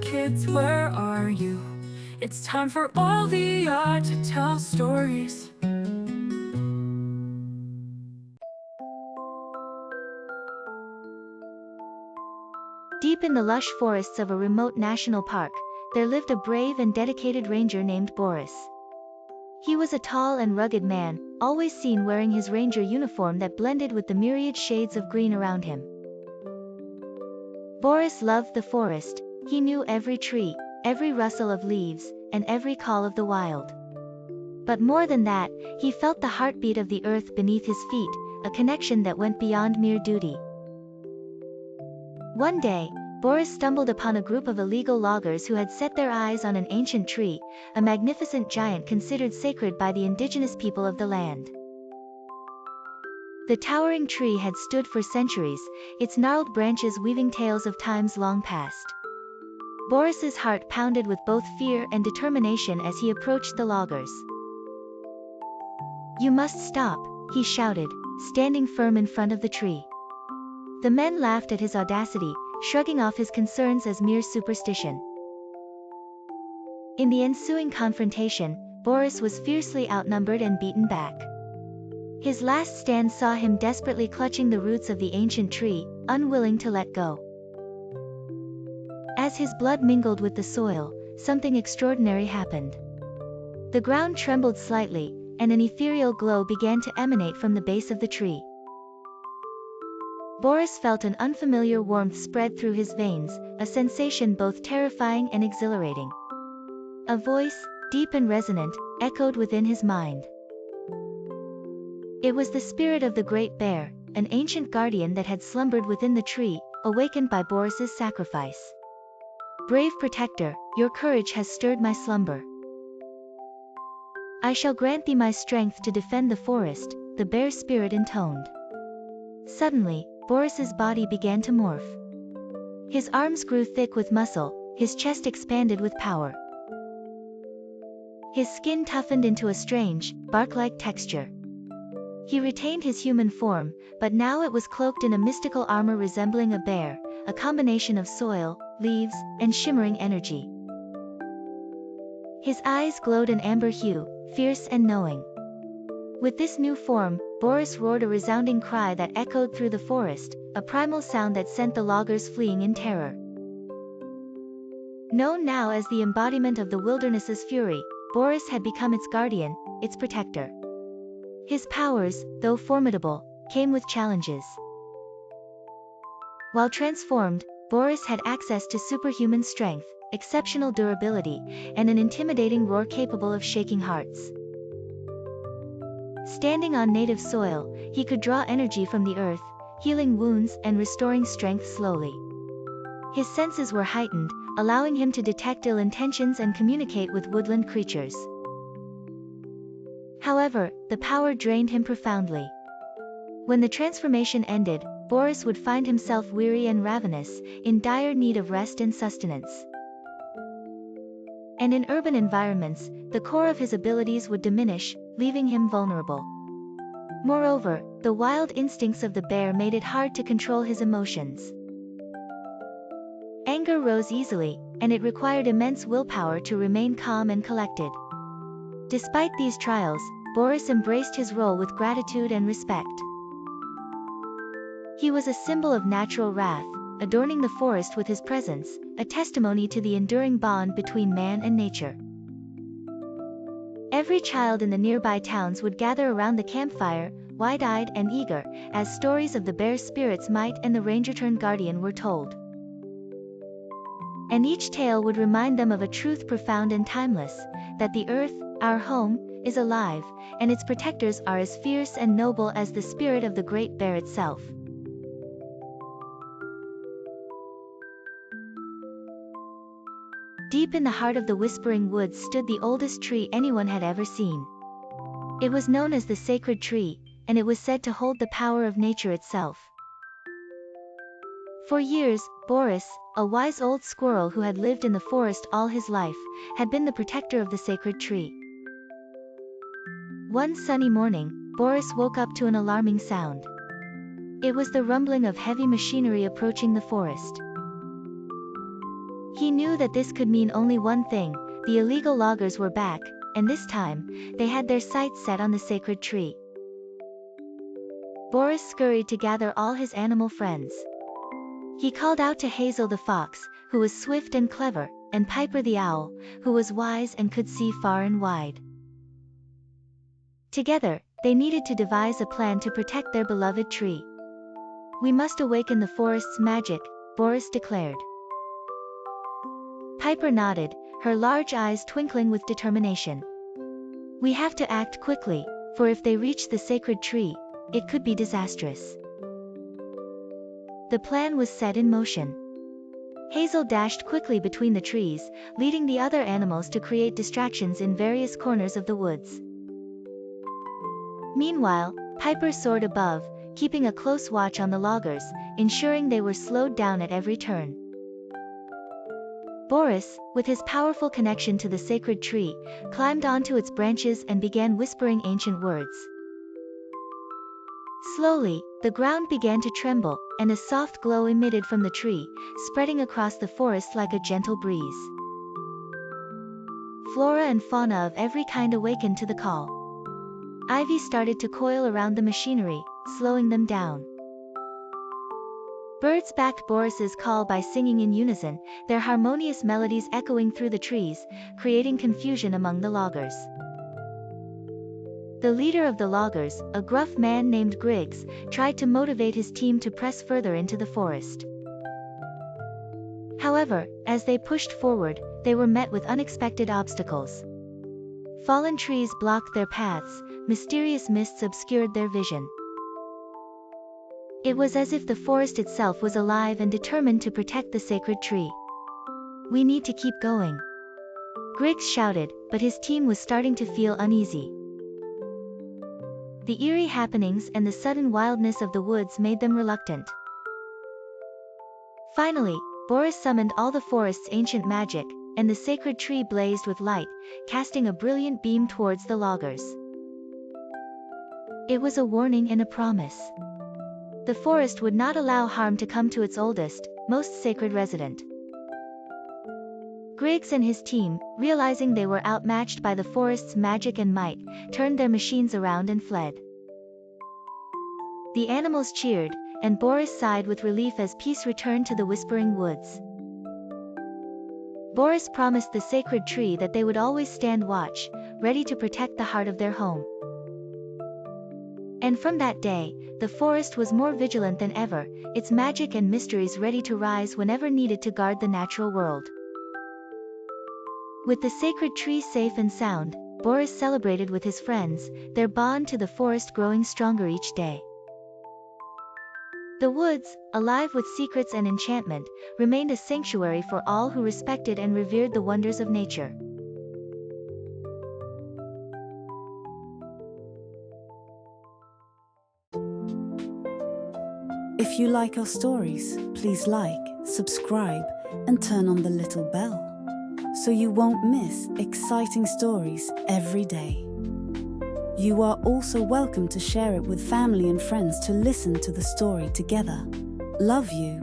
Kids, where are you? It's time for all the art to tell stories. Deep in the lush forests of a remote national park, there lived a brave and dedicated ranger named Boris. He was a tall and rugged man, always seen wearing his ranger uniform that blended with the myriad shades of green around him. Boris loved the forest. He knew every tree, every rustle of leaves, and every call of the wild. But more than that, he felt the heartbeat of the earth beneath his feet, a connection that went beyond mere duty. One day, Boris stumbled upon a group of illegal loggers who had set their eyes on an ancient tree, a magnificent giant considered sacred by the indigenous people of the land. The towering tree had stood for centuries, its gnarled branches weaving tales of times long past. Boris's heart pounded with both fear and determination as he approached the loggers. "You must stop," he shouted, standing firm in front of the tree. The men laughed at his audacity, shrugging off his concerns as mere superstition. In the ensuing confrontation, Boris was fiercely outnumbered and beaten back. His last stand saw him desperately clutching the roots of the ancient tree, unwilling to let go. As his blood mingled with the soil, something extraordinary happened. The ground trembled slightly, and an ethereal glow began to emanate from the base of the tree. Boris felt an unfamiliar warmth spread through his veins, a sensation both terrifying and exhilarating. A voice, deep and resonant, echoed within his mind. It was the spirit of the Great Bear, an ancient guardian that had slumbered within the tree, awakened by Boris's sacrifice. "Brave protector, your courage has stirred my slumber. I shall grant thee my strength to defend the forest," the bear's spirit intoned. Suddenly, Boris's body began to morph. His arms grew thick with muscle, his chest expanded with power. His skin toughened into a strange, bark-like texture. He retained his human form, but now it was cloaked in a mystical armor resembling a bear, a combination of soil, leaves, and shimmering energy. His eyes glowed an amber hue, fierce and knowing. With this new form, Boris roared a resounding cry that echoed through the forest, a primal sound that sent the loggers fleeing in terror. Known now as the embodiment of the wilderness's fury, Boris had become its guardian, its protector. His powers, though formidable, came with challenges. While transformed, Boris had access to superhuman strength, exceptional durability, and an intimidating roar capable of shaking hearts. Standing on native soil, he could draw energy from the earth, healing wounds and restoring strength slowly. His senses were heightened, allowing him to detect ill intentions and communicate with woodland creatures. However, the power drained him profoundly. When the transformation ended, Boris would find himself weary and ravenous, in dire need of rest and sustenance. And in urban environments, the core of his abilities would diminish, leaving him vulnerable. Moreover, the wild instincts of the bear made it hard to control his emotions. Anger rose easily, and it required immense willpower to remain calm and collected. Despite these trials, Boris embraced his role with gratitude and respect. He was a symbol of natural wrath, adorning the forest with his presence, a testimony to the enduring bond between man and nature. Every child in the nearby towns would gather around the campfire, wide-eyed and eager, as stories of the bear's spirit's might and the ranger-turned guardian were told. And each tale would remind them of a truth profound and timeless, that the earth, our home, is alive, and its protectors are as fierce and noble as the spirit of the Great Bear itself. Deep in the heart of the Whispering Woods stood the oldest tree anyone had ever seen. It was known as the Sacred Tree, and it was said to hold the power of nature itself. For years, Boris, a wise old squirrel who had lived in the forest all his life, had been the protector of the sacred tree. One sunny morning, Boris woke up to an alarming sound. It was the rumbling of heavy machinery approaching the forest. He knew that this could mean only one thing: the illegal loggers were back, and this time, they had their sights set on the sacred tree. Boris scurried to gather all his animal friends. He called out to Hazel the fox, who was swift and clever, and Piper the owl, who was wise and could see far and wide. Together, they needed to devise a plan to protect their beloved tree. "We must awaken the forest's magic," Boris declared. Piper nodded, her large eyes twinkling with determination. "We have to act quickly, for if they reach the sacred tree, it could be disastrous." The plan was set in motion. Hazel dashed quickly between the trees, leading the other animals to create distractions in various corners of the woods. Meanwhile, Piper soared above, keeping a close watch on the loggers, ensuring they were slowed down at every turn. Boris, with his powerful connection to the sacred tree, climbed onto its branches and began whispering ancient words. Slowly, the ground began to tremble, and a soft glow emitted from the tree, spreading across the forest like a gentle breeze. Flora and fauna of every kind awakened to the call. Ivy started to coil around the machinery, slowing them down. Birds backed Boris's call by singing in unison, their harmonious melodies echoing through the trees, creating confusion among the loggers. The leader of the loggers, a gruff man named Griggs, tried to motivate his team to press further into the forest. However, as they pushed forward, they were met with unexpected obstacles. Fallen trees blocked their paths, mysterious mists obscured their vision. It was as if the forest itself was alive and determined to protect the sacred tree. "We need to keep going," Griggs shouted, but his team was starting to feel uneasy. The eerie happenings and the sudden wildness of the woods made them reluctant. Finally, Boris summoned all the forest's ancient magic, and the sacred tree blazed with light, casting a brilliant beam towards the loggers. It was a warning and a promise. The forest would not allow harm to come to its oldest, most sacred resident. Griggs and his team, realizing they were outmatched by the forest's magic and might, turned their machines around and fled. The animals cheered, and Boris sighed with relief as peace returned to the Whispering Woods. Boris promised the sacred tree that they would always stand watch, ready to protect the heart of their home. And from that day, the forest was more vigilant than ever, its magic and mysteries ready to rise whenever needed to guard the natural world. With the sacred tree safe and sound, Boris celebrated with his friends, their bond to the forest growing stronger each day. The woods, alive with secrets and enchantment, remained a sanctuary for all who respected and revered the wonders of nature. If you like our stories, please like, subscribe, and turn on the little bell, so you won't miss exciting stories every day. You are also welcome to share it with family and friends to listen to the story together. Love you.